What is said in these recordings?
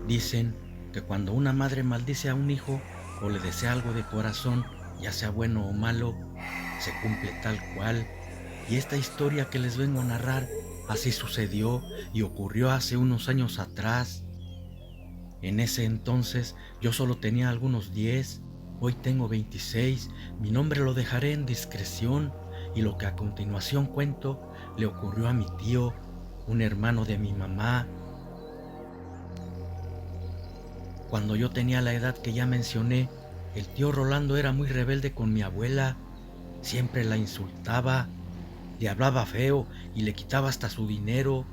Dicen que cuando una madre maldice a un hijo o le desea algo de corazón, ya sea bueno o malo, se cumple tal cual. Y esta historia que les vengo a narrar así sucedió y ocurrió hace unos años atrás. En ese entonces yo solo tenía algunos 10, hoy tengo 26, mi nombre lo dejaré en discreción y lo que a continuación cuento le ocurrió a mi tío, un hermano de mi mamá. Cuando yo tenía la edad que ya mencioné, el tío Rolando era muy rebelde con mi abuela, siempre la insultaba, le hablaba feo y le quitaba hasta su dinero,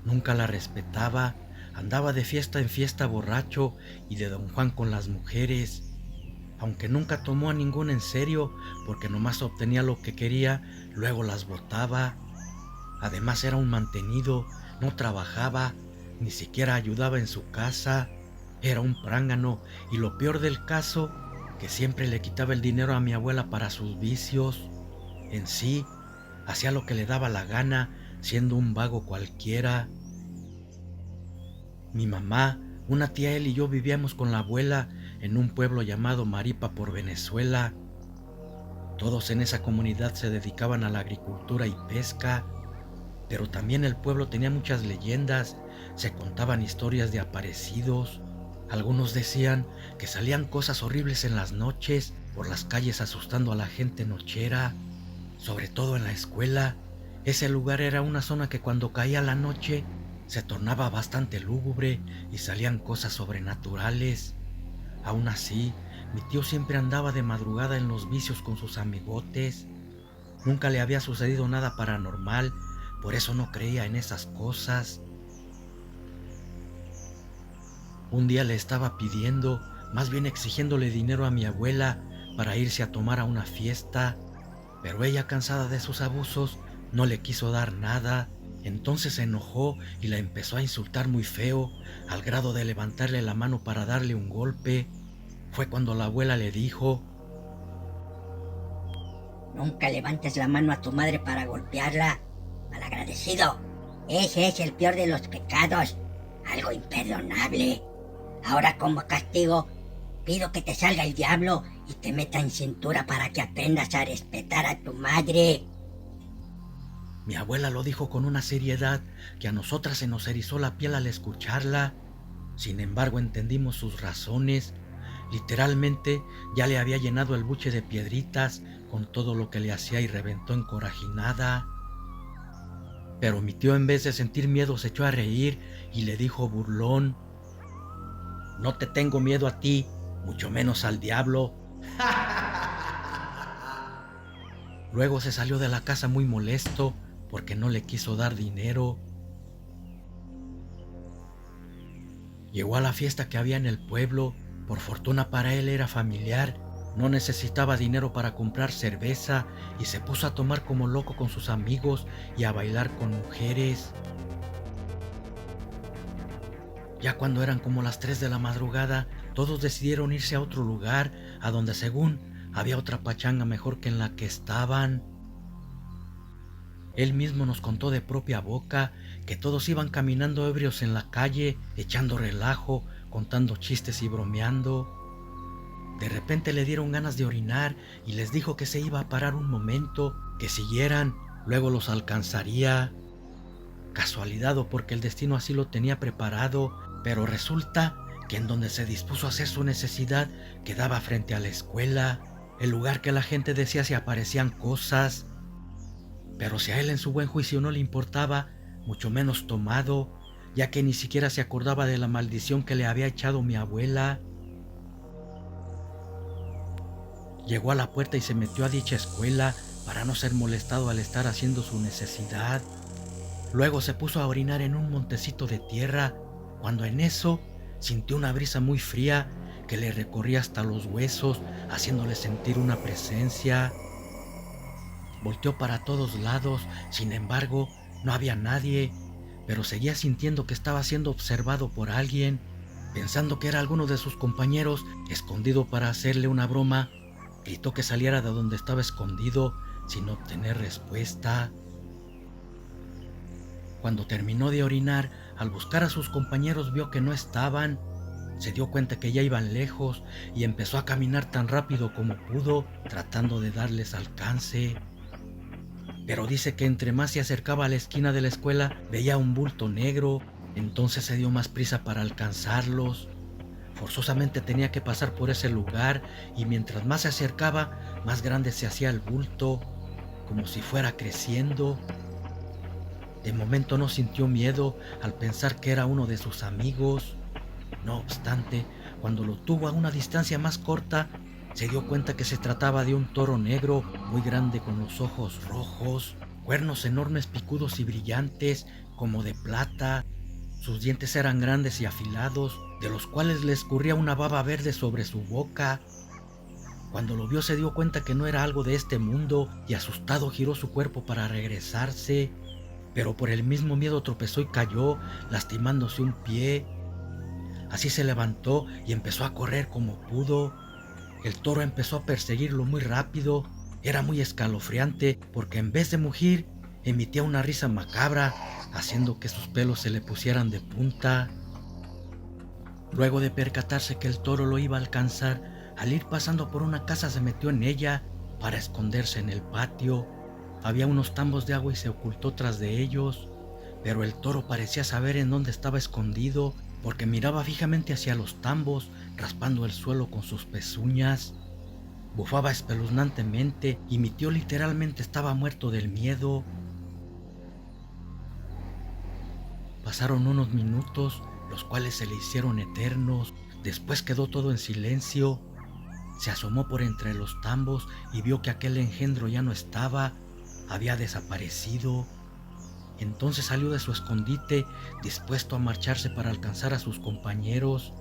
nunca la respetaba, andaba de fiesta en fiesta borracho y de Don Juan con las mujeres, aunque nunca tomó a ninguna en serio porque nomás obtenía lo que quería, luego las botaba. Además era un mantenido, no trabajaba, ni siquiera ayudaba en su casa, era un prángano y lo peor del caso, que siempre le quitaba el dinero a mi abuela para sus vicios. En sí, hacía lo que le daba la gana, siendo un vago cualquiera. Mi mamá, una tía él y yo vivíamos con la abuela en un pueblo llamado Maripa por Venezuela. Todos en esa comunidad se dedicaban a la agricultura y pesca, pero también el pueblo tenía muchas leyendas, se contaban historias de aparecidos. Algunos decían que salían cosas horribles en las noches por las calles asustando a la gente nochera, sobre todo en la escuela. Ese lugar era una zona que cuando caía la noche se tornaba bastante lúgubre y salían cosas sobrenaturales. Aún así, mi tío siempre andaba de madrugada en los vicios con sus amigotes. Nunca le había sucedido nada paranormal, por eso no creía en esas cosas. Un día le estaba pidiendo, más bien exigiéndole dinero a mi abuela para irse a tomar a una fiesta, pero ella, cansada de sus abusos, no le quiso dar nada. Entonces se enojó y la empezó a insultar muy feo, al grado de levantarle la mano para darle un golpe. Fue cuando la abuela le dijo: Nunca levantes la mano a tu madre para golpearla. Malagradecido. Ese es el peor de los pecados. Algo imperdonable. Ahora como castigo, pido que te salga el diablo y te meta en cintura para que aprendas a respetar a tu madre. Mi abuela lo dijo con una seriedad que a nosotras se nos erizó la piel al escucharla. Sin embargo, entendimos sus razones. Literalmente ya le había llenado el buche de piedritas con todo lo que le hacía y reventó encorajinada. Pero mi tío, en vez de sentir miedo, se echó a reír y le dijo burlón: "No te tengo miedo a ti, mucho menos al diablo". Luego se salió de la casa muy molesto porque no le quiso dar dinero. Llegó a la fiesta que había en el pueblo. Por fortuna para él era familiar, no necesitaba dinero para comprar cerveza y se puso a tomar como loco con sus amigos y a bailar con mujeres. Ya cuando eran como las 3 de la madrugada, todos decidieron irse a otro lugar, a donde según había otra pachanga mejor que en la que estaban. Él mismo nos contó de propia boca que todos iban caminando ebrios en la calle, echando relajo, contando chistes y bromeando. De repente le dieron ganas de orinar y les dijo que se iba a parar un momento, que siguieran, luego los alcanzaría. Casualidad o porque el destino así lo tenía preparado, pero resulta que en donde se dispuso a hacer su necesidad quedaba frente a la escuela, el lugar que la gente decía se aparecían cosas. Pero si a él en su buen juicio no le importaba, mucho menos tomado, ya que ni siquiera se acordaba de la maldición que le había echado mi abuela. Llegó a la puerta y se metió a dicha escuela para no ser molestado al estar haciendo su necesidad. Luego se puso a orinar en un montecito de tierra, cuando en eso sintió una brisa muy fría que le recorría hasta los huesos, haciéndole sentir una presencia. Volteó para todos lados, sin embargo, no había nadie, pero seguía sintiendo que estaba siendo observado por alguien. Pensando que era alguno de sus compañeros, escondido para hacerle una broma, gritó que saliera de donde estaba escondido sin obtener respuesta. Cuando terminó de orinar, al buscar a sus compañeros vio que no estaban, Se dio cuenta que ya iban lejos y empezó a caminar tan rápido como pudo, tratando de darles alcance. Pero dice que entre más se acercaba a la esquina de la escuela, veía un bulto negro, entonces se dio más prisa para alcanzarlos. Forzosamente tenía que pasar por ese lugar y mientras más se acercaba, más grande se hacía el bulto, como si fuera creciendo. De momento no sintió miedo al pensar que era uno de sus amigos. No obstante, cuando lo tuvo a una distancia más corta, se dio cuenta que se trataba de un toro negro muy grande con los ojos rojos, cuernos enormes picudos y brillantes como de plata. Sus dientes eran grandes y afilados, de los cuales le escurría una baba verde sobre su boca. Cuando lo vio se dio cuenta que no era algo de este mundo y asustado giró su cuerpo para regresarse, pero por el mismo miedo tropezó y cayó, lastimándose un pie. Así se levantó y empezó a correr como pudo. El toro empezó a perseguirlo muy rápido. Era muy escalofriante porque en vez de mugir, emitía una risa macabra, haciendo que sus pelos se le pusieran de punta. Luego de percatarse que el toro lo iba a alcanzar, al ir pasando por una casa se metió en ella para esconderse en el patio. Había unos tambos de agua y se ocultó tras de ellos, pero el toro parecía saber en dónde estaba escondido porque miraba fijamente hacia los tambos, raspando el suelo con sus pezuñas. Bufaba espeluznantemente y mi tío literalmente estaba muerto del miedo. Pasaron unos minutos, los cuales se le hicieron eternos. Después quedó todo en silencio. Se asomó por entre los tambos y vio que aquel engendro ya no estaba, había desaparecido. Entonces salió de su escondite, dispuesto a marcharse para alcanzar a sus compañeros.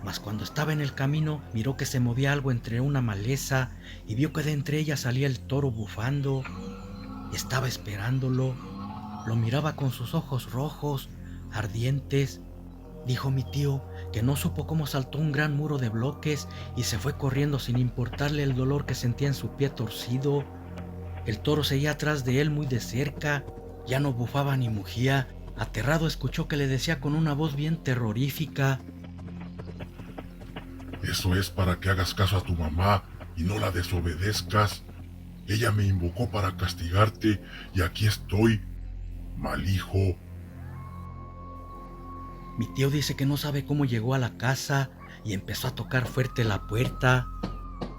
Mas cuando estaba en el camino, miró que se movía algo entre una maleza y vio que de entre ella salía el toro bufando. Estaba esperándolo. Lo miraba con sus ojos rojos, ardientes. Dijo mi tío que no supo cómo saltó un gran muro de bloques y se fue corriendo sin importarle el dolor que sentía en su pie torcido. El toro seguía atrás de él muy de cerca. Ya no bufaba ni mugía. Aterrado escuchó que le decía con una voz bien terrorífica: Eso es para que hagas caso a tu mamá y no la desobedezcas. Ella me invocó para castigarte y aquí estoy, mal hijo. Mi tío dice que no sabe cómo llegó a la casa y empezó a tocar fuerte la puerta.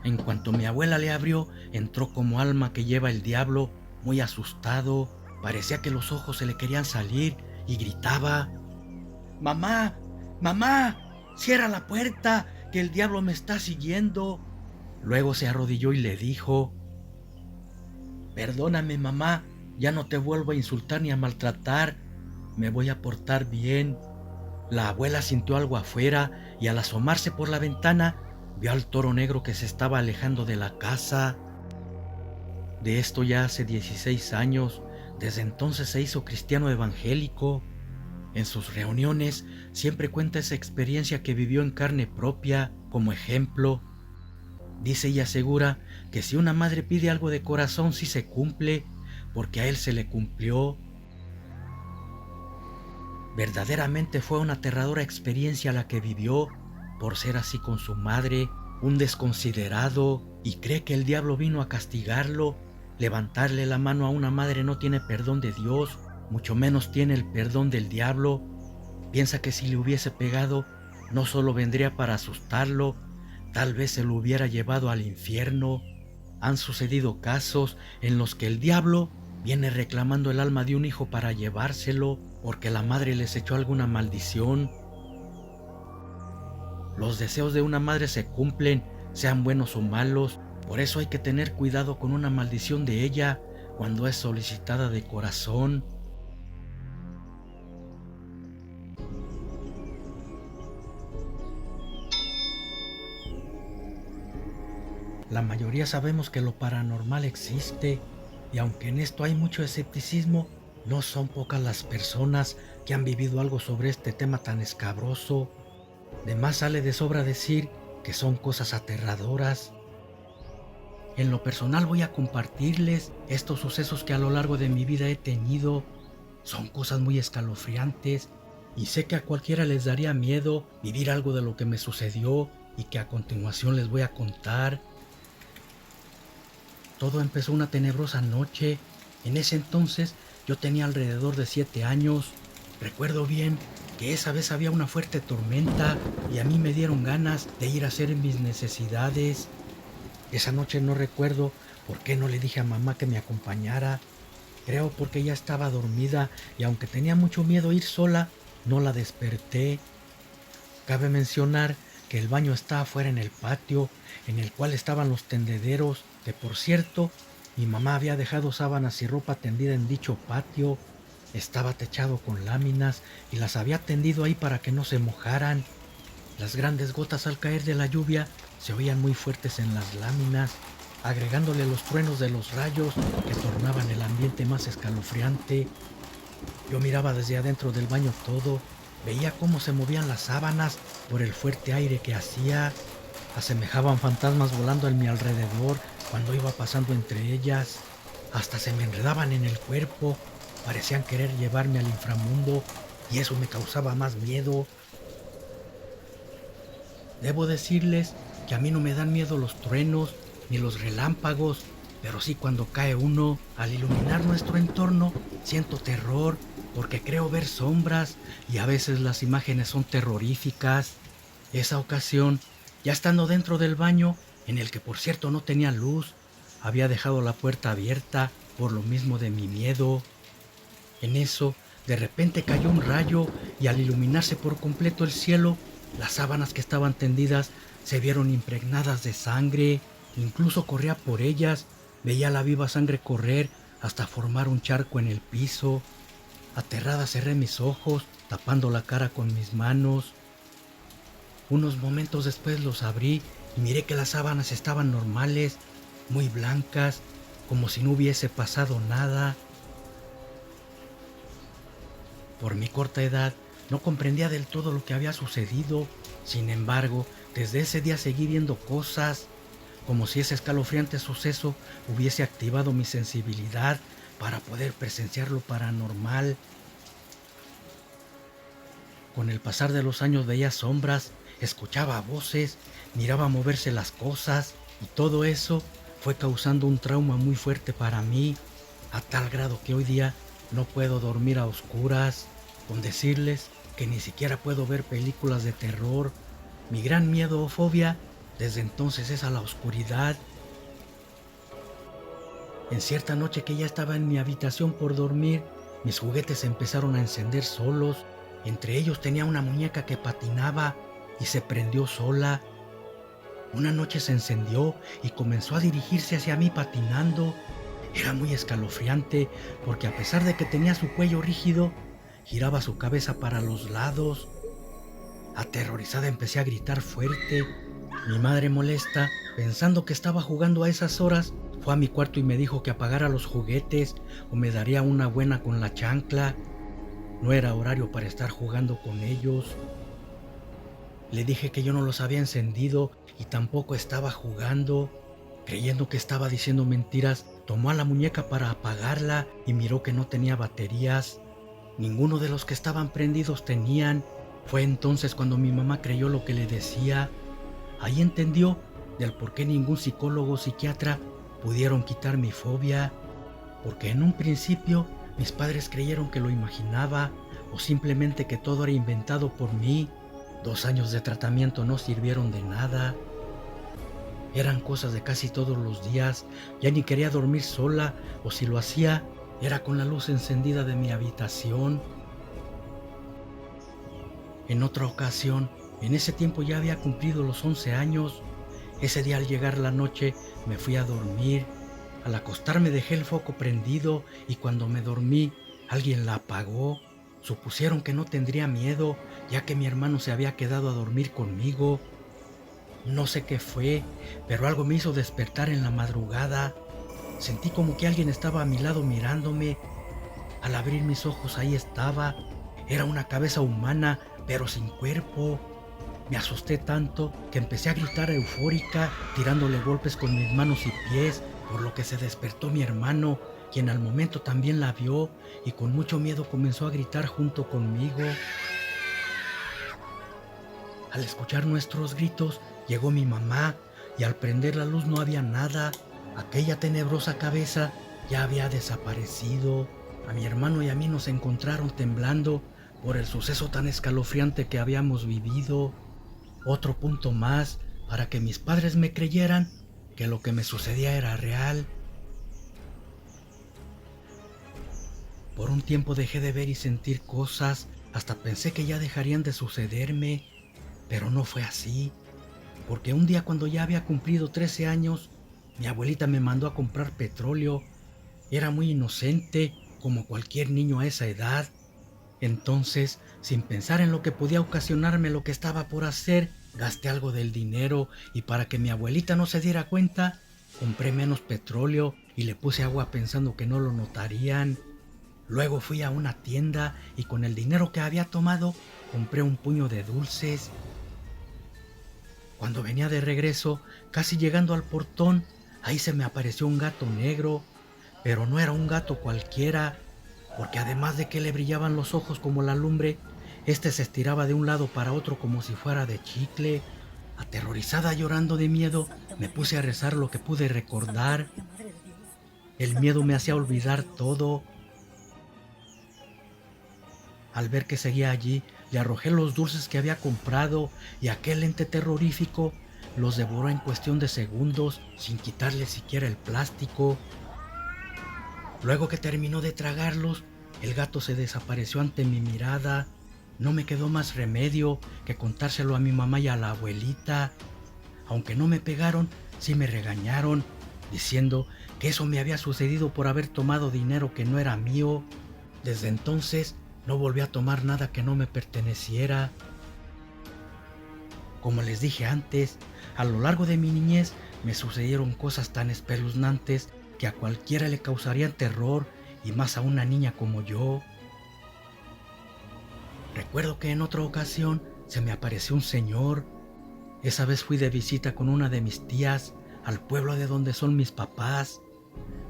En cuanto mi abuela le abrió, entró como alma que lleva el diablo, muy asustado. Parecía que los ojos se le querían salir y gritaba: ¡Mamá! ¡Mamá! ¡Cierra la puerta! ¡Que el diablo me está siguiendo! Luego se arrodilló y le dijo: Perdóname, mamá, ya no te vuelvo a insultar ni a maltratar. Me voy a portar bien. La abuela sintió algo afuera y al asomarse por la ventana vio al toro negro que se estaba alejando de la casa. De esto ya hace 16 años. Desde entonces se hizo cristiano evangélico. En sus reuniones siempre cuenta esa experiencia que vivió en carne propia como ejemplo. Dice y asegura que si una madre pide algo de corazón sí se cumple, porque a él se le cumplió. Verdaderamente fue una aterradora experiencia la que vivió por ser así con su madre, un desconsiderado, y cree que el diablo vino a castigarlo. Levantarle la mano a una madre no tiene perdón de Dios, mucho menos tiene el perdón del diablo. Piensa que si le hubiese pegado, no solo vendría para asustarlo, tal vez se lo hubiera llevado al infierno. Han sucedido casos en los que el diablo viene reclamando el alma de un hijo para llevárselo porque la madre les echó alguna maldición. Los deseos de una madre se cumplen, sean buenos o malos. Por eso hay que tener cuidado con una maldición de ella cuando es solicitada de corazón. La mayoría sabemos que lo paranormal existe, y aunque en esto hay mucho escepticismo, no son pocas las personas que han vivido algo sobre este tema tan escabroso. De más sale de sobra decir que son cosas aterradoras. En lo personal voy a compartirles estos sucesos que a lo largo de mi vida he tenido. Son cosas muy escalofriantes y sé que a cualquiera les daría miedo vivir algo de lo que me sucedió y que a continuación les voy a contar. Todo empezó una tenebrosa noche. En ese entonces yo tenía alrededor de 7 años. Recuerdo bien que esa vez había una fuerte tormenta y a mí me dieron ganas de ir a hacer mis necesidades. Esa noche no recuerdo por qué no le dije a mamá que me acompañara. Creo porque ella estaba dormida y aunque tenía mucho miedo ir sola, no la desperté. Cabe mencionar que el baño estaba afuera en el patio, en el cual estaban los tendederos, que por cierto, mi mamá había dejado sábanas y ropa tendida en dicho patio. Estaba techado con láminas y las había tendido ahí para que no se mojaran. Las grandes gotas al caer de la lluvia se oían muy fuertes en las láminas, agregándole los truenos de los rayos que tornaban el ambiente más escalofriante. Yo miraba desde adentro del baño todo, veía cómo se movían las sábanas por el fuerte aire que hacía. Asemejaban fantasmas volando en mi alrededor cuando iba pasando entre ellas. Hasta se me enredaban en el cuerpo, parecían querer llevarme al inframundo y eso me causaba más miedo. Debo decirles que a mí no me dan miedo los truenos ni los relámpagos, pero sí cuando cae uno. Al iluminar nuestro entorno siento terror porque creo ver sombras y a veces las imágenes son terroríficas. Esa ocasión, ya estando dentro del baño, en el que por cierto no tenía luz, había dejado la puerta abierta por lo mismo de mi miedo. En eso, de repente cayó un rayo y al iluminarse por completo el cielo, las sábanas que estaban tendidas se vieron impregnadas de sangre. Incluso corría por ellas, veía la viva sangre correr hasta formar un charco en el piso. Aterrada cerré mis ojos, tapando la cara con mis manos. Unos momentos después los abrí y miré que las sábanas estaban normales, muy blancas, como si no hubiese pasado nada. Por mi corta edad, no comprendía del todo lo que había sucedido. Sin embargo, desde ese día seguí viendo cosas, como si ese escalofriante suceso hubiese activado mi sensibilidad para poder presenciar lo paranormal. Con el pasar de los años veía sombras, escuchaba voces, miraba moverse las cosas y todo eso fue causando un trauma muy fuerte para mí, a tal grado que hoy día no puedo dormir a oscuras. Con decirles que ni siquiera puedo ver películas de terror. Mi gran miedo o fobia desde entonces es a la oscuridad. En cierta noche que ya estaba en mi habitación por dormir, mis juguetes empezaron a encender solos. Entre ellos tenía una muñeca que patinaba y se prendió sola. Una noche se encendió y comenzó a dirigirse hacia mí patinando. Era muy escalofriante porque a pesar de que tenía su cuello rígido, giraba su cabeza para los lados. Aterrorizada empecé a gritar fuerte. Mi madre, molesta, pensando que estaba jugando a esas horas, fue a mi cuarto y me dijo que apagara los juguetes o me daría una buena con la chancla. No era horario para estar jugando con ellos. Le dije que yo no los había encendido y tampoco estaba jugando. Creyendo que estaba diciendo mentiras, tomó a la muñeca para apagarla y miró que no tenía baterías. Ninguno de los que estaban prendidos tenían. Fue entonces cuando mi mamá creyó lo que le decía. Ahí entendió del por qué ningún psicólogo o psiquiatra pudieron quitar mi fobia. Porque en un principio mis padres creyeron que lo imaginaba o simplemente que todo era inventado por mí. 2 años de tratamiento no sirvieron de nada. Eran cosas de casi todos los días. Ya ni quería dormir sola, o si lo hacía, era con la luz encendida de mi habitación. En otra ocasión, en ese tiempo ya había cumplido los 11 años. Ese día al llegar la noche me fui a dormir. Al acostarme dejé el foco prendido y cuando me dormí, alguien la apagó. Supusieron que no tendría miedo, ya que mi hermano se había quedado a dormir conmigo. No sé qué fue, pero algo me hizo despertar en la madrugada. Sentí como que alguien estaba a mi lado mirándome. Al abrir mis ojos ahí estaba. Era una cabeza humana, pero sin cuerpo. Me asusté tanto que empecé a gritar eufórica, tirándole golpes con mis manos y pies, por lo que se despertó mi hermano, quien al momento también la vio y con mucho miedo comenzó a gritar junto conmigo. Al escuchar nuestros gritos, llegó mi mamá y al prender la luz no había nada. Aquella tenebrosa cabeza ya había desaparecido. A mi hermano y a mí nos encontraron temblando por el suceso tan escalofriante que habíamos vivido. Otro punto más para que mis padres me creyeran que lo que me sucedía era real. Por un tiempo dejé de ver y sentir cosas, hasta pensé que ya dejarían de sucederme, pero no fue así, porque un día cuando ya había cumplido 13 años, mi abuelita me mandó a comprar petróleo. Era muy inocente, como cualquier niño a esa edad. Entonces, sin pensar en lo que podía ocasionarme lo que estaba por hacer, gasté algo del dinero y para que mi abuelita no se diera cuenta, compré menos petróleo y le puse agua pensando que no lo notarían. Luego fui a una tienda y con el dinero que había tomado, compré un puño de dulces. Cuando venía de regreso, casi llegando al portón, ahí se me apareció un gato negro, pero no era un gato cualquiera, porque además de que le brillaban los ojos como la lumbre, este se estiraba de un lado para otro como si fuera de chicle. Aterrorizada, llorando de miedo, me puse a rezar lo que pude recordar. El miedo me hacía olvidar todo. Al ver que seguía allí, le arrojé los dulces que había comprado y aquel ente terrorífico los devoró en cuestión de segundos sin quitarle siquiera el plástico. Luego que terminó de tragarlos, el gato se desapareció ante mi mirada. No me quedó más remedio que contárselo a mi mamá y a la abuelita. Aunque no me pegaron, sí me regañaron, diciendo que eso me había sucedido por haber tomado dinero que no era mío. Desde entonces no volví a tomar nada que no me perteneciera. Como les dije antes, a lo largo de mi niñez me sucedieron cosas tan espeluznantes que a cualquiera le causarían terror y más a una niña como yo. Recuerdo que en otra ocasión se me apareció un señor. Esa vez fui de visita con una de mis tías al pueblo de donde son mis papás.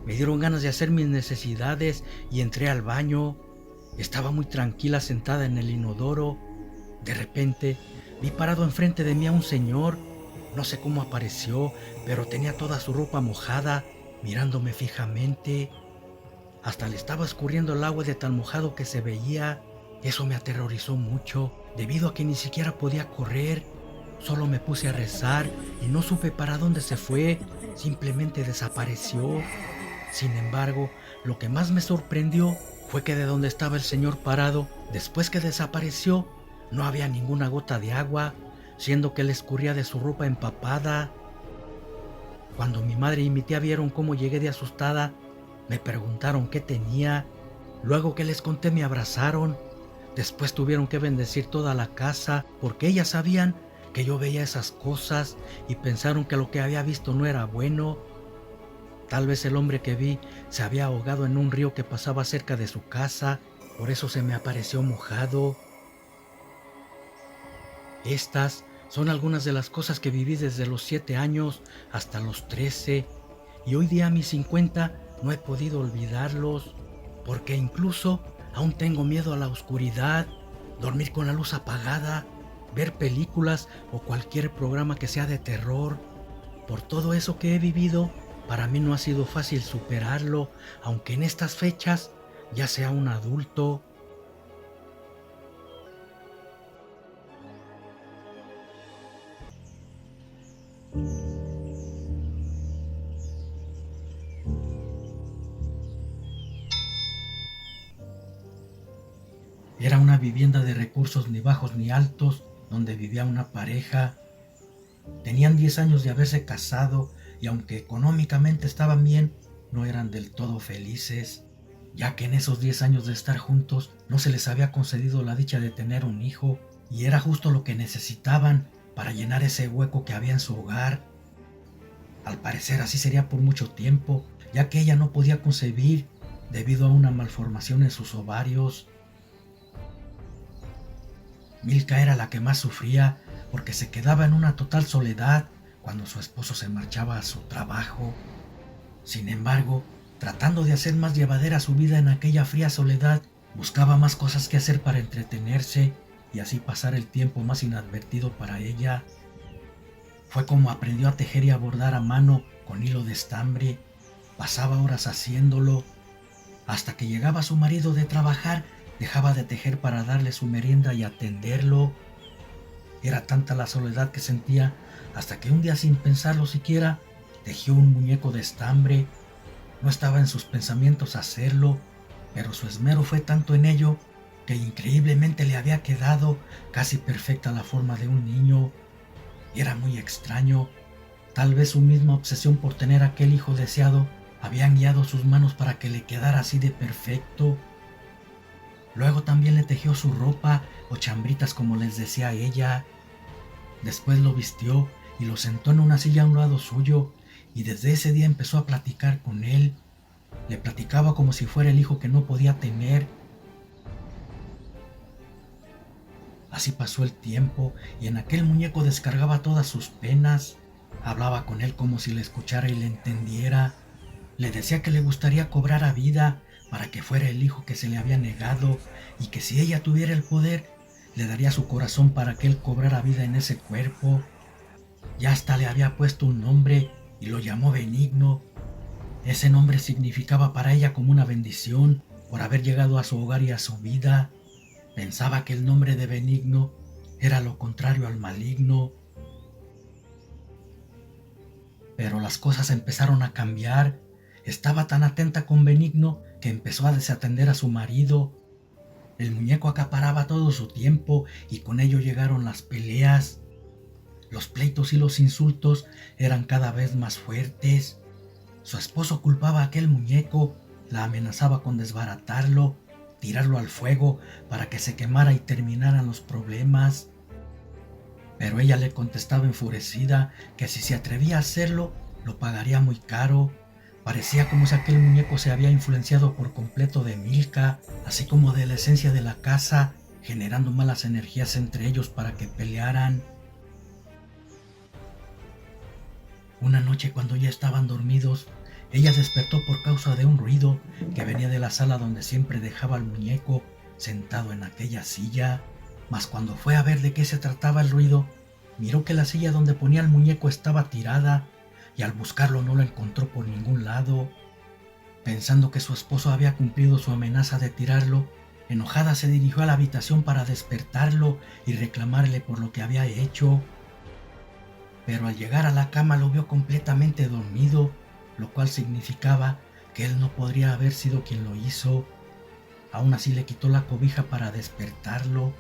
Me dieron ganas de hacer mis necesidades y entré al baño. Estaba muy tranquila sentada en el inodoro. De repente vi parado enfrente de mí a un señor. No sé cómo apareció, pero tenía toda su ropa mojada, mirándome fijamente. Hasta le estaba escurriendo el agua de tan mojado que se veía. Eso me aterrorizó mucho, debido a que ni siquiera podía correr. Solo me puse a rezar y no supe para dónde se fue, simplemente desapareció. Sin embargo, lo que más me sorprendió fue que de donde estaba el señor parado, después que desapareció, no había ninguna gota de agua, siendo que le escurría de su ropa empapada. Cuando mi madre y mi tía vieron cómo llegué de asustada, me preguntaron qué tenía. Luego que les conté, me abrazaron. Después tuvieron que bendecir toda la casa porque ellas sabían que yo veía esas cosas y pensaron que lo que había visto no era bueno. Tal vez el hombre que vi se había ahogado en un río que pasaba cerca de su casa, por eso se me apareció mojado. Estas son algunas de las cosas que viví desde los 7 años hasta los 13 y hoy día a mis 50 no he podido olvidarlos, porque incluso aún tengo miedo a la oscuridad, dormir con la luz apagada, ver películas o cualquier programa que sea de terror. Por todo eso que he vivido, para mí no ha sido fácil superarlo, aunque en estas fechas ya sea un adulto. Era una vivienda de recursos ni bajos ni altos, donde vivía una pareja. Tenían 10 años de haberse casado y aunque económicamente estaban bien, no eran del todo felices, ya que en esos 10 años de estar juntos no se les había concedido la dicha de tener un hijo, y era justo lo que necesitaban para llenar ese hueco que había en su hogar. Al parecer así sería por mucho tiempo, ya que ella no podía concebir debido a una malformación en sus ovarios. Milka era la que más sufría porque se quedaba en una total soledad cuando su esposo se marchaba a su trabajo. Sin embargo, tratando de hacer más llevadera su vida en aquella fría soledad, buscaba más cosas que hacer para entretenerse, y así pasar el tiempo más inadvertido para ella. Fue como aprendió a tejer y a bordar a mano con hilo de estambre. Pasaba horas haciéndolo, hasta que llegaba su marido de trabajar, dejaba de tejer para darle su merienda y atenderlo. Era tanta la soledad que sentía, hasta que un día, sin pensarlo siquiera, tejió un muñeco de estambre. No estaba en sus pensamientos hacerlo, pero su esmero fue tanto en ello que increíblemente le había quedado casi perfecta la forma de un niño. Y era muy extraño. Tal vez su misma obsesión por tener aquel hijo deseado habían guiado sus manos para que le quedara así de perfecto. Luego también le tejió su ropa o chambritas, como les decía ella. Después lo vistió y lo sentó en una silla a un lado suyo, y desde ese día empezó a platicar con él. Le platicaba como si fuera el hijo que no podía tener. Así pasó el tiempo, y en aquel muñeco descargaba todas sus penas. Hablaba con él como si le escuchara y le entendiera. Le decía que le gustaría cobrar a vida para que fuera el hijo que se le había negado, y que si ella tuviera el poder, le daría su corazón para que él cobrara vida en ese cuerpo. Ya hasta le había puesto un nombre y lo llamó Benigno. Ese nombre significaba para ella como una bendición por haber llegado a su hogar y a su vida. Pensaba que el nombre de Benigno era lo contrario al maligno. Pero las cosas empezaron a cambiar. Estaba tan atenta con Benigno que empezó a desatender a su marido. El muñeco acaparaba todo su tiempo, y con ello llegaron las peleas. Los pleitos y los insultos eran cada vez más fuertes. Su esposo culpaba a aquel muñeco, la amenazaba con desbaratarlo, tirarlo al fuego para que se quemara y terminaran los problemas. Pero ella le contestaba enfurecida que si se atrevía a hacerlo, lo pagaría muy caro. Parecía como si aquel muñeco se había influenciado por completo de Milka, así como de la esencia de la casa, generando malas energías entre ellos para que pelearan. Una noche, cuando ya estaban dormidos, ella despertó por causa de un ruido que venía de la sala donde siempre dejaba al muñeco sentado en aquella silla. Mas cuando fue a ver de qué se trataba el ruido, miró que la silla donde ponía el muñeco estaba tirada, y al buscarlo no lo encontró por ningún lado. Pensando que su esposo había cumplido su amenaza de tirarlo, enojada se dirigió a la habitación para despertarlo y reclamarle por lo que había hecho. Pero al llegar a la cama lo vio completamente dormido, lo cual significaba que él no podría haber sido quien lo hizo. Aún así le quitó la cobija para despertarlo.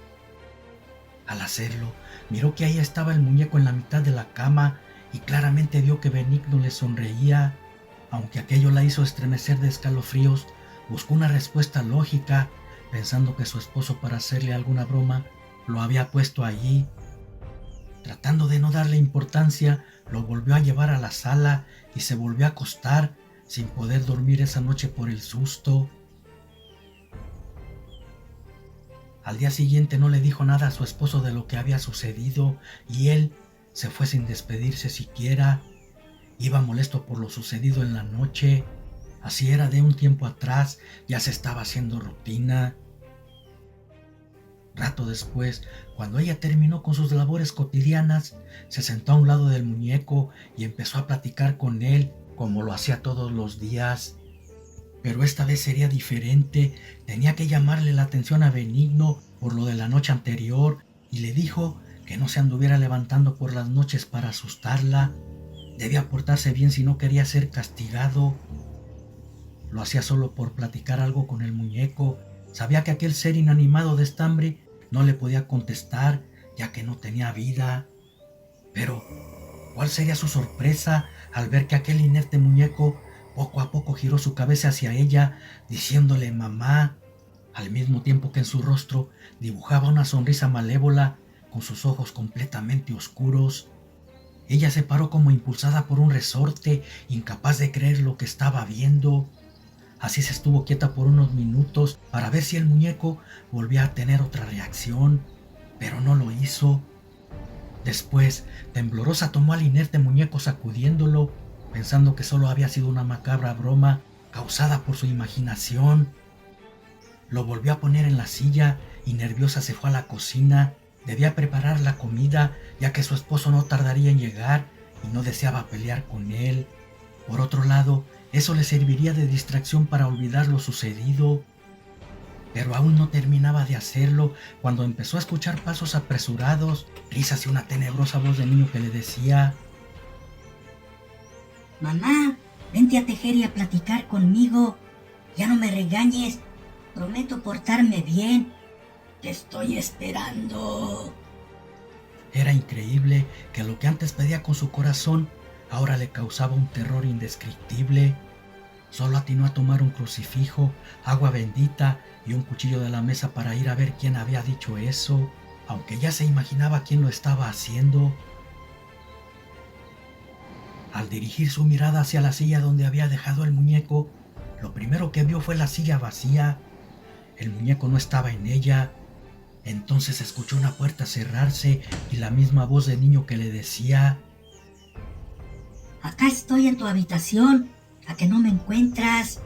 Al hacerlo, miró que ahí estaba el muñeco en la mitad de la cama, y claramente vio que Benigno le sonreía. Aunque aquello la hizo estremecer de escalofríos, buscó una respuesta lógica, pensando que su esposo, para hacerle alguna broma, lo había puesto allí. Tratando de no darle importancia, lo volvió a llevar a la sala y se volvió a acostar, sin poder dormir esa noche por el susto. Al día siguiente no le dijo nada a su esposo de lo que había sucedido, y él se fue sin despedirse siquiera. Iba molesto por lo sucedido en la noche. Así era de un tiempo atrás, ya se estaba haciendo rutina. Rato después, cuando ella terminó con sus labores cotidianas, se sentó a un lado del muñeco y empezó a platicar con él como lo hacía todos los días. Pero esta vez sería diferente. Tenía que llamarle la atención a Benigno por lo de la noche anterior, y le dijo que no se anduviera levantando por las noches para asustarla. Debía portarse bien si no quería ser castigado. Lo hacía solo por platicar algo con el muñeco. Sabía que aquel ser inanimado de estambre no le podía contestar, ya que no tenía vida. Pero, ¿cuál sería su sorpresa al ver que aquel inerte muñeco poco a poco giró su cabeza hacia ella, diciéndole mamá, al mismo tiempo que en su rostro dibujaba una sonrisa malévola con sus ojos completamente oscuros? Ella se paró como impulsada por un resorte, incapaz de creer lo que estaba viendo. Así se estuvo quieta por unos minutos para ver si el muñeco volvía a tener otra reacción, pero no lo hizo. Después, temblorosa, tomó al inerte muñeco sacudiéndolo, pensando que solo había sido una macabra broma causada por su imaginación. Lo volvió a poner en la silla y nerviosa se fue a la cocina. Debía preparar la comida, ya que su esposo no tardaría en llegar y no deseaba pelear con él. Por otro lado, eso le serviría de distracción para olvidar lo sucedido. Pero aún no terminaba de hacerlo cuando empezó a escuchar pasos apresurados, risas y una tenebrosa voz de niño que le decía: Mamá, vente a tejer y a platicar conmigo. Ya no me regañes. Prometo portarme bien. Te estoy esperando. Era increíble que lo que antes pedía con su corazón ahora le causaba un terror indescriptible. Solo atinó a tomar un crucifijo, agua bendita y un cuchillo de la mesa para ir a ver quién había dicho eso, aunque ya se imaginaba quién lo estaba haciendo. Al dirigir su mirada hacia la silla donde había dejado el muñeco, lo primero que vio fue la silla vacía. El muñeco no estaba en ella. Entonces escuchó una puerta cerrarse y la misma voz de niño que le decía: Acá estoy en tu habitación. ¿A que no me encuentras?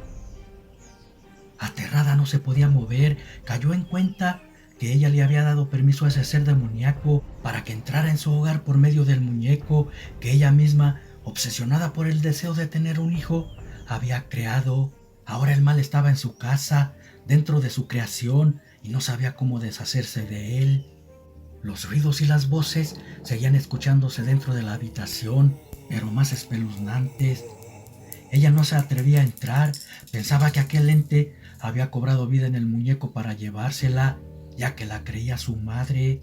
Aterrada, no se podía mover. Cayó en cuenta que ella le había dado permiso a ese ser demoníaco para que entrara en su hogar por medio del muñeco que ella misma, obsesionada por el deseo de tener un hijo, había creado. Ahora el mal estaba en su casa, dentro de su creación, y no sabía cómo deshacerse de él. Los ruidos y las voces seguían escuchándose dentro de la habitación, pero más espeluznantes. Ella no se atrevía a entrar, pensaba que aquel ente había cobrado vida en el muñeco para llevársela, ya que la creía su madre.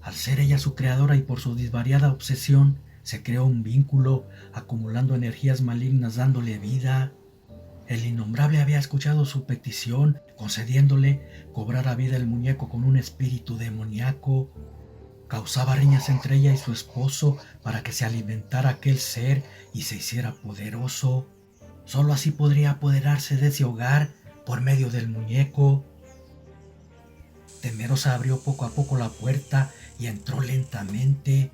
Al ser ella su creadora y por su desvariada obsesión, se creó un vínculo, acumulando energías malignas dándole vida. El innombrable había escuchado su petición, concediéndole cobrar a vida el muñeco con un espíritu demoníaco. Causaba riñas entre ella y su esposo para que se alimentara aquel ser y se hiciera poderoso. Solo así podría apoderarse de ese hogar por medio del muñeco. Temerosa abrió poco a poco la puerta y entró lentamente.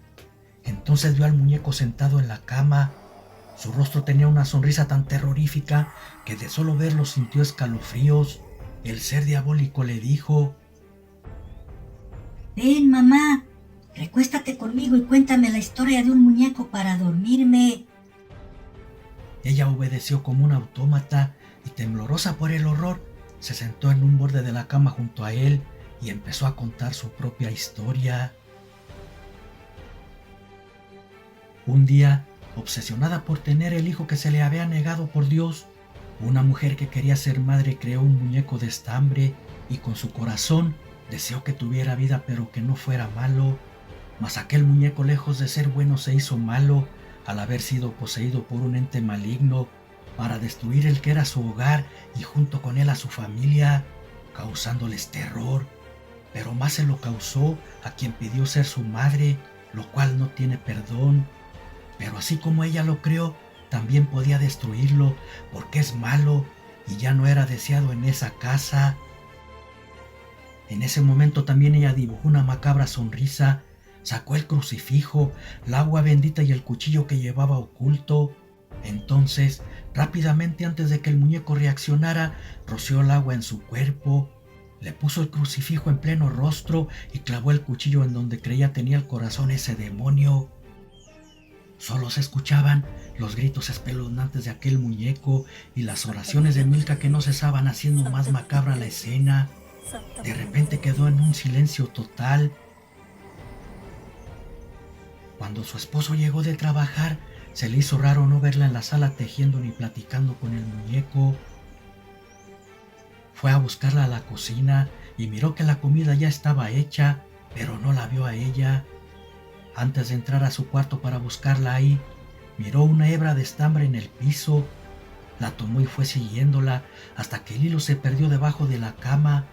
Entonces vio al muñeco sentado en la cama. Su rostro tenía una sonrisa tan terrorífica que de solo verlo sintió escalofríos. El ser diabólico le dijo: Ven, mamá. Recuéstate conmigo y cuéntame la historia de un muñeco para dormirme. Ella obedeció como un autómata y, temblorosa por el horror, se sentó en un borde de la cama junto a él y empezó a contar su propia historia. Un día, obsesionada por tener el hijo que se le había negado por Dios, una mujer que quería ser madre creó un muñeco de estambre y con su corazón deseó que tuviera vida pero que no fuera malo. Mas aquel muñeco, lejos de ser bueno, se hizo malo al haber sido poseído por un ente maligno para destruir el que era su hogar y junto con él a su familia, causándoles terror. Pero más se lo causó a quien pidió ser su madre, lo cual no tiene perdón. Pero así como ella lo creó, también podía destruirlo porque es malo y ya no era deseado en esa casa. En ese momento también ella dibujó una macabra sonrisa. Sacó el crucifijo, el agua bendita y el cuchillo que llevaba oculto. Entonces, rápidamente antes de que el muñeco reaccionara, roció el agua en su cuerpo, le puso el crucifijo en pleno rostro y clavó el cuchillo en donde creía tenía el corazón ese demonio. Solo se escuchaban los gritos espeluznantes de aquel muñeco y las oraciones de Milka que no cesaban, haciendo más macabra la escena. De repente quedó en un silencio total. Cuando su esposo llegó de trabajar, se le hizo raro no verla en la sala tejiendo ni platicando con el muñeco. Fue a buscarla a la cocina y miró que la comida ya estaba hecha, pero no la vio a ella. Antes de entrar a su cuarto para buscarla ahí, miró una hebra de estambre en el piso. La tomó y fue siguiéndola hasta que el hilo se perdió debajo de la cama.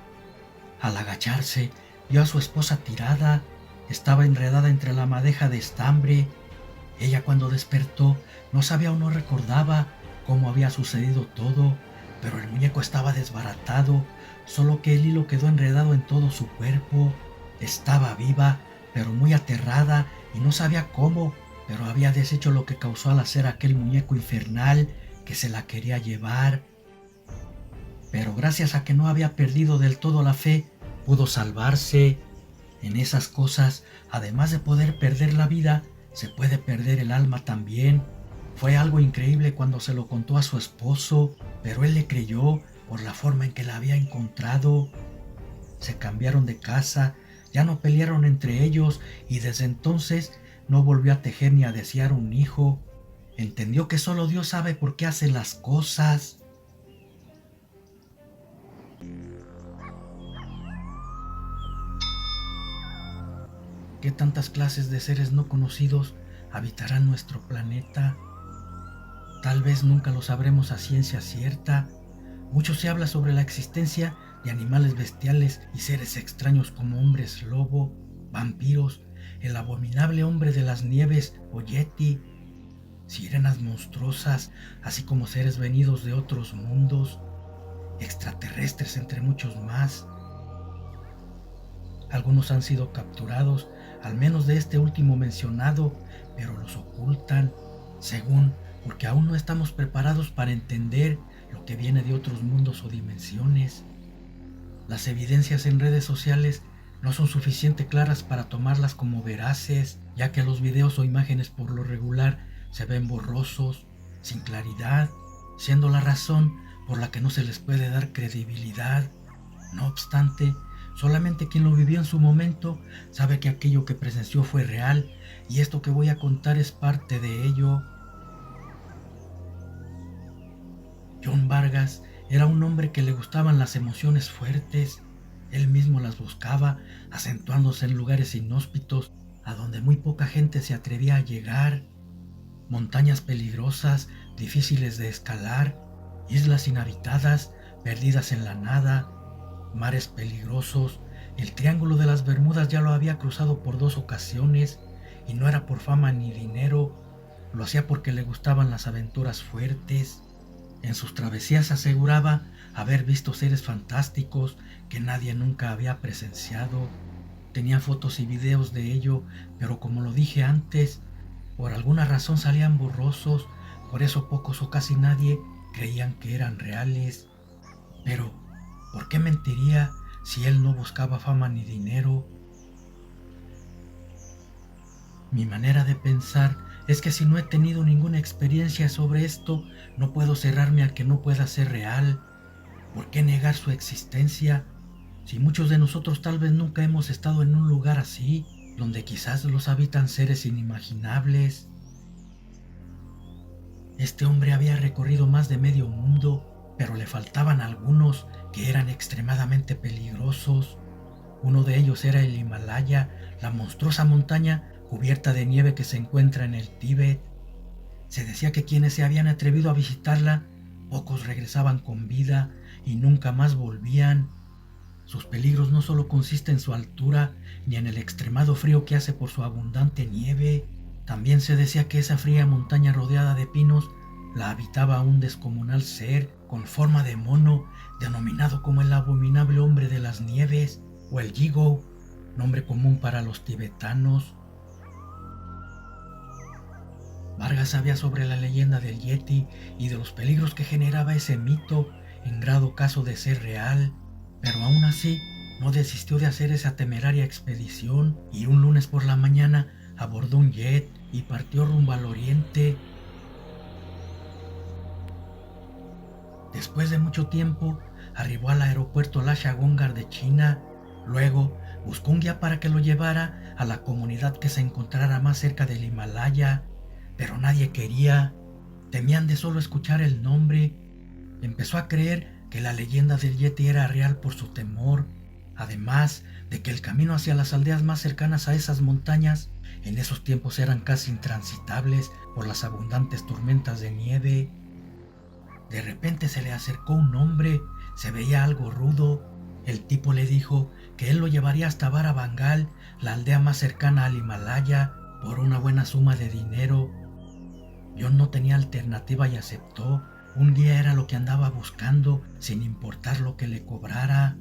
Al agacharse, vio a su esposa tirada. Estaba enredada entre la madeja de estambre. Ella, cuando despertó, no sabía o no recordaba cómo había sucedido todo, pero el muñeco estaba desbaratado, solo que el hilo quedó enredado en todo su cuerpo. Estaba viva, pero muy aterrada, y no sabía cómo, pero había deshecho lo que causó al hacer aquel muñeco infernal que se la quería llevar. Pero gracias a que no había perdido del todo la fe, pudo salvarse. En esas cosas, además de poder perder la vida, se puede perder el alma también. Fue algo increíble cuando se lo contó a su esposo, pero él le creyó por la forma en que la había encontrado. Se cambiaron de casa, ya no pelearon entre ellos y desde entonces no volvió a tejer ni a desear un hijo. Entendió que solo Dios sabe por qué hace las cosas. ¿Qué tantas clases de seres no conocidos habitarán nuestro planeta? Tal vez nunca lo sabremos a ciencia cierta. Mucho se habla sobre la existencia de animales bestiales y seres extraños como hombres lobo, vampiros, el abominable hombre de las nieves o yeti, sirenas monstruosas, así como seres venidos de otros mundos, extraterrestres entre muchos más. Algunos han sido capturados, al menos de este último mencionado, pero los ocultan, según porque aún no estamos preparados para entender lo que viene de otros mundos o dimensiones. Las evidencias en redes sociales no son suficientemente claras para tomarlas como veraces, ya que los videos o imágenes por lo regular se ven borrosos, sin claridad, siendo la razón por la que no se les puede dar credibilidad. No obstante, solamente quien lo vivió en su momento sabe que aquello que presenció fue real, y esto que voy a contar es parte de ello. John Vargas era un hombre que le gustaban las emociones fuertes. Él mismo las buscaba, acentuándose en lugares inhóspitos, a donde muy poca gente se atrevía a llegar. Montañas peligrosas, difíciles de escalar, islas inhabitadas, perdidas en la nada, mares peligrosos. El Triángulo de las Bermudas ya lo había cruzado por 2 ocasiones, y no era por fama ni dinero, lo hacía porque le gustaban las aventuras fuertes. En sus travesías aseguraba haber visto seres fantásticos que nadie nunca había presenciado. Tenía fotos y videos de ello, pero como lo dije antes, por alguna razón salían borrosos, por eso pocos o casi nadie creían que eran reales. Pero, ¿por qué mentiría si él no buscaba fama ni dinero? Mi manera de pensar es que si no he tenido ninguna experiencia sobre esto, no puedo cerrarme a que no pueda ser real. ¿Por qué negar su existencia? Si muchos de nosotros tal vez nunca hemos estado en un lugar así, donde quizás los habitan seres inimaginables. Este hombre había recorrido más de medio mundo, pero le faltaban algunos que eran extremadamente peligrosos. Uno de ellos era el Himalaya, la monstruosa montaña cubierta de nieve que se encuentra en el Tíbet. Se decía que quienes se habían atrevido a visitarla, pocos regresaban con vida y nunca más volvían. Sus peligros no solo consisten en su altura, ni en el extremado frío que hace por su abundante nieve. También se decía que esa fría montaña rodeada de pinos la habitaba un descomunal ser con forma de mono, denominado como el abominable hombre de las nieves, o el Yigo, nombre común para los tibetanos. Vargas sabía sobre la leyenda del Yeti y de los peligros que generaba ese mito, en grado caso de ser real, pero aún así no desistió de hacer esa temeraria expedición y un lunes por la mañana abordó un jet y partió rumbo al oriente. Después de mucho tiempo, arribó al aeropuerto Lasha-Gongar de China. Luego buscó un guía para que lo llevara a la comunidad que se encontrara más cerca del Himalaya, pero nadie quería. Temían de solo escuchar el nombre. Empezó a creer que la leyenda del Yeti era real por su temor, además de que el camino hacia las aldeas más cercanas a esas montañas en esos tiempos eran casi intransitables por las abundantes tormentas de nieve. De repente se le acercó un hombre, se veía algo rudo. El tipo le dijo que él lo llevaría hasta Varabangal, la aldea más cercana al Himalaya, por una buena suma de dinero. John no tenía alternativa y aceptó. Un guía era lo que andaba buscando, sin importar lo que le cobrara.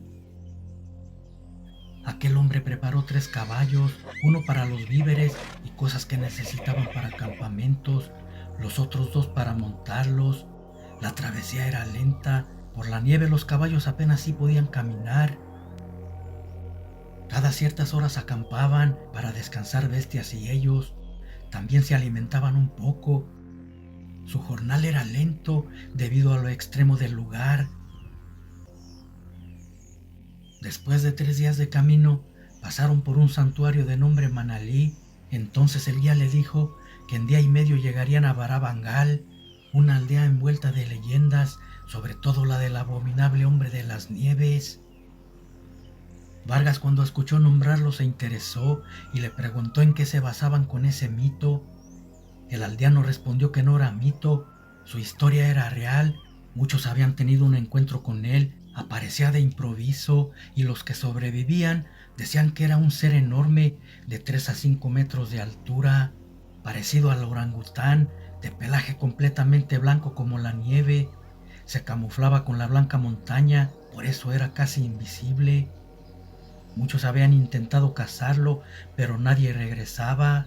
Aquel hombre preparó 3 caballos, uno para los víveres y cosas que necesitaban para campamentos, los otros 2 para montarlos. La travesía era lenta, por la nieve los caballos apenas sí podían caminar. Cada ciertas horas acampaban para descansar bestias y ellos también se alimentaban un poco. Su jornal era lento debido a lo extremo del lugar. Después de 3 días de camino, pasaron por un santuario de nombre Manalí. Entonces el guía le dijo que en día y medio llegarían a Barabangal, una aldea envuelta de leyendas, sobre todo la del abominable hombre de las nieves. Vargas, cuando escuchó nombrarlo, se interesó y le preguntó en qué se basaban con ese mito. El aldeano respondió que no era mito, su historia era real. Muchos habían tenido un encuentro con él, aparecía de improviso, y los que sobrevivían decían que era un ser enorme de 3 a 5 metros de altura, parecido al orangután, de pelaje completamente blanco como la nieve. Se camuflaba con la blanca montaña, por eso era casi invisible. Muchos habían intentado cazarlo, pero nadie regresaba.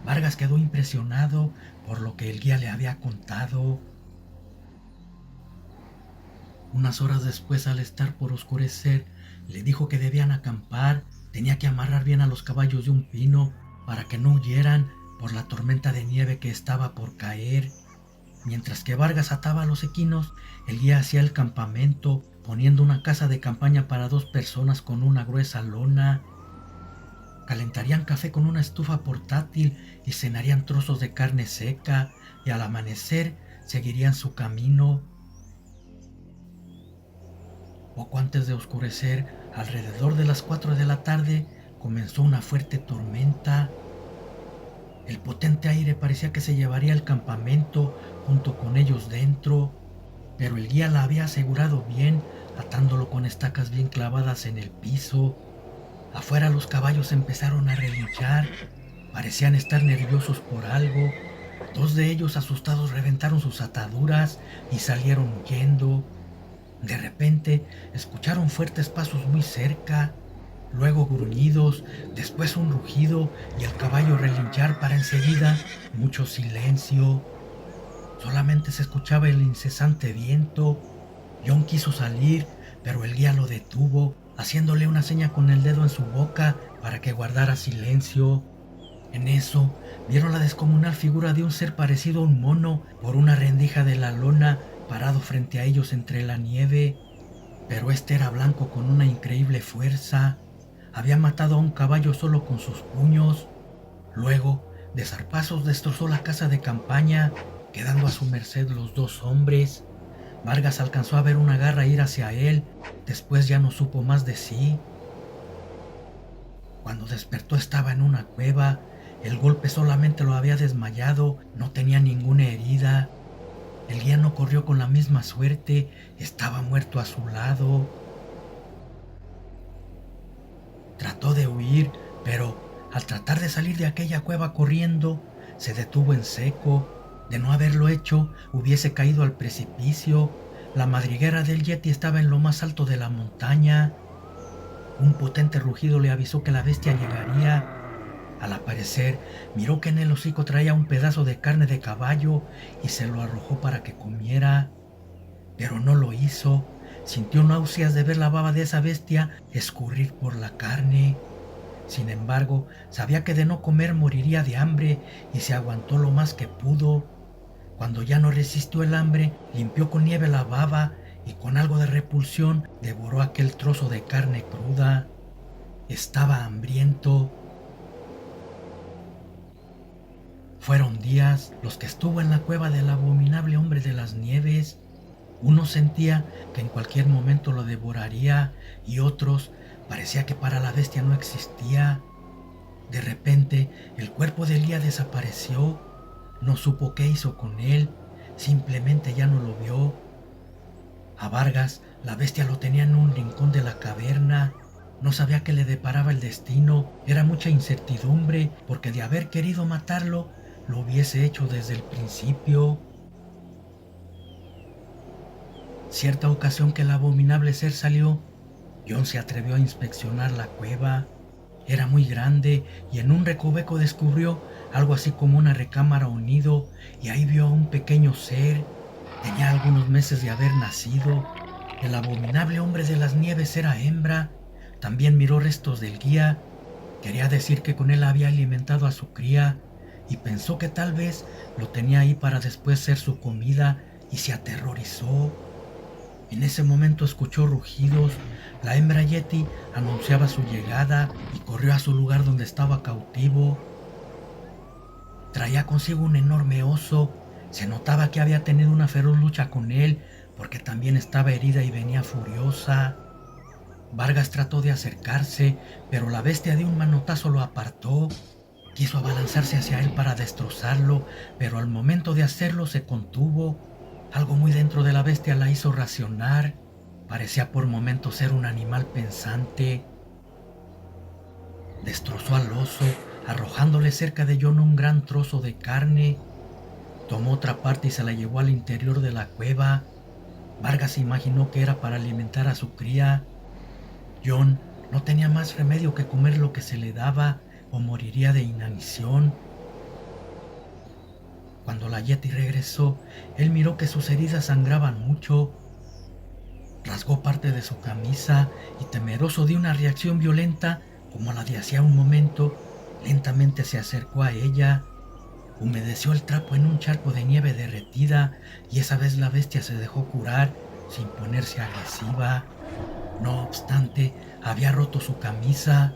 Vargas quedó impresionado por lo que el guía le había contado. Unas horas después, al estar por oscurecer, le dijo que debían acampar. Tenía que amarrar bien a los caballos de un pino para que no huyeran por la tormenta de nieve que estaba por caer. Mientras que Vargas ataba a los equinos, el guía hacía el campamento, poniendo una casa de campaña para 2 personas con una gruesa lona. Calentarían café con una estufa portátil y cenarían trozos de carne seca, y al amanecer seguirían su camino. Poco antes de oscurecer, alrededor de las 4 de la tarde, comenzó una fuerte tormenta. El potente aire parecía que se llevaría el campamento junto con ellos dentro, pero el guía la había asegurado bien, atándolo con estacas bien clavadas en el piso. Afuera los caballos empezaron a relinchar, parecían estar nerviosos por algo. 2 de ellos, asustados, reventaron sus ataduras y salieron huyendo. De repente escucharon fuertes pasos muy cerca, luego gruñidos, después un rugido y el caballo relinchar para enseguida mucho silencio. Solamente se escuchaba el incesante viento. John quiso salir, pero el guía lo detuvo, haciéndole una seña con el dedo en su boca para que guardara silencio. En eso, vieron la descomunal figura de un ser parecido a un mono por una rendija de la lona, parado frente a ellos entre la nieve. Pero este era blanco con una increíble fuerza. Había matado a un caballo solo con sus puños. Luego, de zarpazos, destrozó la casa de campaña, quedando a su merced los 2 hombres. Vargas alcanzó a ver una garra ir hacia él, después ya no supo más de sí. Cuando despertó estaba en una cueva. El golpe solamente lo había desmayado, no tenía ninguna herida. El guía no corrió con la misma suerte, estaba muerto a su lado. Trató de huir, pero al tratar de salir de aquella cueva corriendo, se detuvo en seco. De no haberlo hecho, hubiese caído al precipicio. La madriguera del yeti estaba en lo más alto de la montaña. Un potente rugido le avisó que la bestia llegaría. Al aparecer, miró que en el hocico traía un pedazo de carne de caballo y se lo arrojó para que comiera. Pero no lo hizo. Sintió náuseas de ver la baba de esa bestia escurrir por la carne. Sin embargo, sabía que de no comer moriría de hambre y se aguantó lo más que pudo. Cuando ya no resistió el hambre, limpió con nieve la baba y con algo de repulsión devoró aquel trozo de carne cruda. Estaba hambriento. Fueron días los que estuvo en la cueva del abominable hombre de las nieves. Unos sentía que en cualquier momento lo devoraría y otros parecía que para la bestia no existía. De repente el cuerpo de Elías desapareció. No supo qué hizo con él, simplemente ya no lo vio. A Vargas la bestia lo tenía en un rincón de la caverna. No sabía qué le deparaba el destino. Era mucha incertidumbre, porque de haber querido matarlo, lo hubiese hecho desde el principio. Cierta ocasión que el abominable ser salió, John se atrevió a inspeccionar la cueva. Era muy grande y en un recoveco descubrió algo así como una recámara o nido, y ahí vio a un pequeño ser. Tenía algunos meses de haber nacido. El abominable hombre de las nieves era hembra. También miró restos del guía. Quería decir que con él había alimentado a su cría y pensó que tal vez lo tenía ahí para después ser su comida y se aterrorizó. En ese momento escuchó rugidos. La hembra yeti anunciaba su llegada y corrió a su lugar donde estaba cautivo. Traía consigo un enorme oso. Se notaba que había tenido una feroz lucha con él porque también estaba herida y venía furiosa. Vargas trató de acercarse, pero la bestia de un manotazo lo apartó. Quiso abalanzarse hacia él para destrozarlo, pero al momento de hacerlo se contuvo. Algo muy dentro de la bestia la hizo racionar. Parecía por momentos ser un animal pensante. Destrozó al oso, arrojándole cerca de John un gran trozo de carne. Tomó otra parte y se la llevó al interior de la cueva. Vargas imaginó que era para alimentar a su cría. John no tenía más remedio que comer lo que se le daba o moriría de inanición. Cuando la yeti regresó, él miró que sus heridas sangraban mucho. Rasgó parte de su camisa y, temeroso de una reacción violenta como la de hacía un momento, lentamente se acercó a ella. Humedeció el trapo en un charco de nieve derretida y esa vez la bestia se dejó curar sin ponerse agresiva. No obstante, había roto su camisa.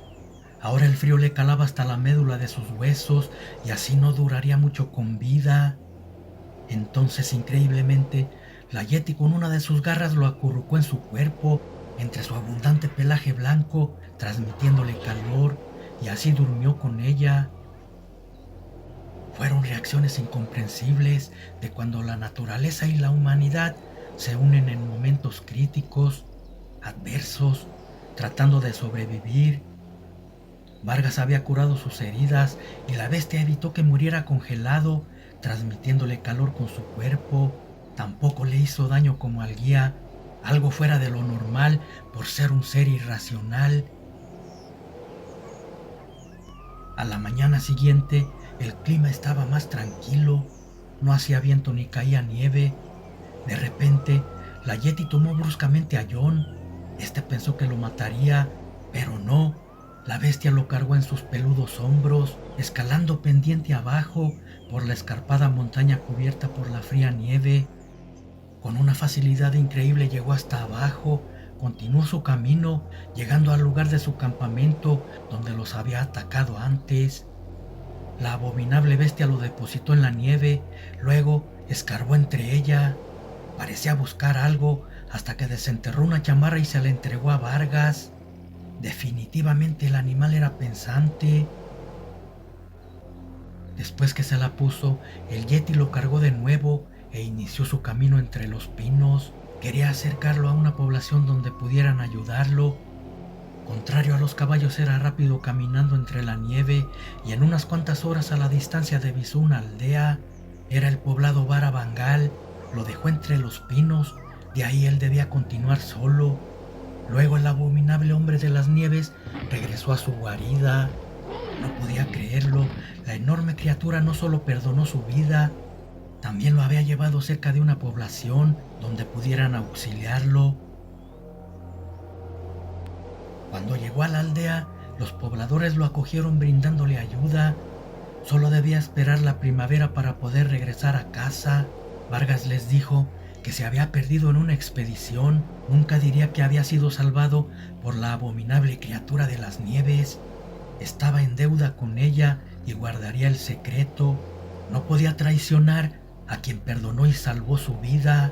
Ahora el frío le calaba hasta la médula de sus huesos y así no duraría mucho con vida. Entonces, increíblemente, la yeti con una de sus garras lo acurrucó en su cuerpo, entre su abundante pelaje blanco, transmitiéndole calor, y así durmió con ella. Fueron reacciones incomprensibles de cuando la naturaleza y la humanidad se unen en momentos críticos, adversos, tratando de sobrevivir. Vargas había curado sus heridas y la bestia evitó que muriera congelado, transmitiéndole calor con su cuerpo. Tampoco le hizo daño como al guía, algo fuera de lo normal por ser un ser irracional. A la mañana siguiente, el clima estaba más tranquilo, no hacía viento ni caía nieve. De repente, la yeti tomó bruscamente a John. Este pensó que lo mataría, pero no. La bestia lo cargó en sus peludos hombros, escalando pendiente abajo por la escarpada montaña cubierta por la fría nieve. Con una facilidad increíble llegó hasta abajo, continuó su camino, llegando al lugar de su campamento donde los había atacado antes. La abominable bestia lo depositó en la nieve, luego escarbó entre ella. Parecía buscar algo hasta que desenterró una chamarra y se la entregó a Vargas. Definitivamente el animal era pensante. Después que se la puso, el yeti lo cargó de nuevo e inició su camino entre los pinos. Quería acercarlo a una población donde pudieran ayudarlo. Contrario a los caballos, era rápido caminando entre la nieve y en unas cuantas horas a la distancia divisó una aldea. Era el poblado Barabangal. Lo dejó entre los pinos, de ahí él debía continuar solo. Luego el abominable hombre de las nieves regresó a su guarida. No podía creerlo, la enorme criatura no solo perdonó su vida, también lo había llevado cerca de una población donde pudieran auxiliarlo. Cuando llegó a la aldea, los pobladores lo acogieron brindándole ayuda. Solo debía esperar la primavera para poder regresar a casa. Vargas les dijo que se había perdido en una expedición. Nunca diría que había sido salvado por la abominable criatura de las nieves. Estaba en deuda con ella y guardaría el secreto. No podía traicionar a quien perdonó y salvó su vida.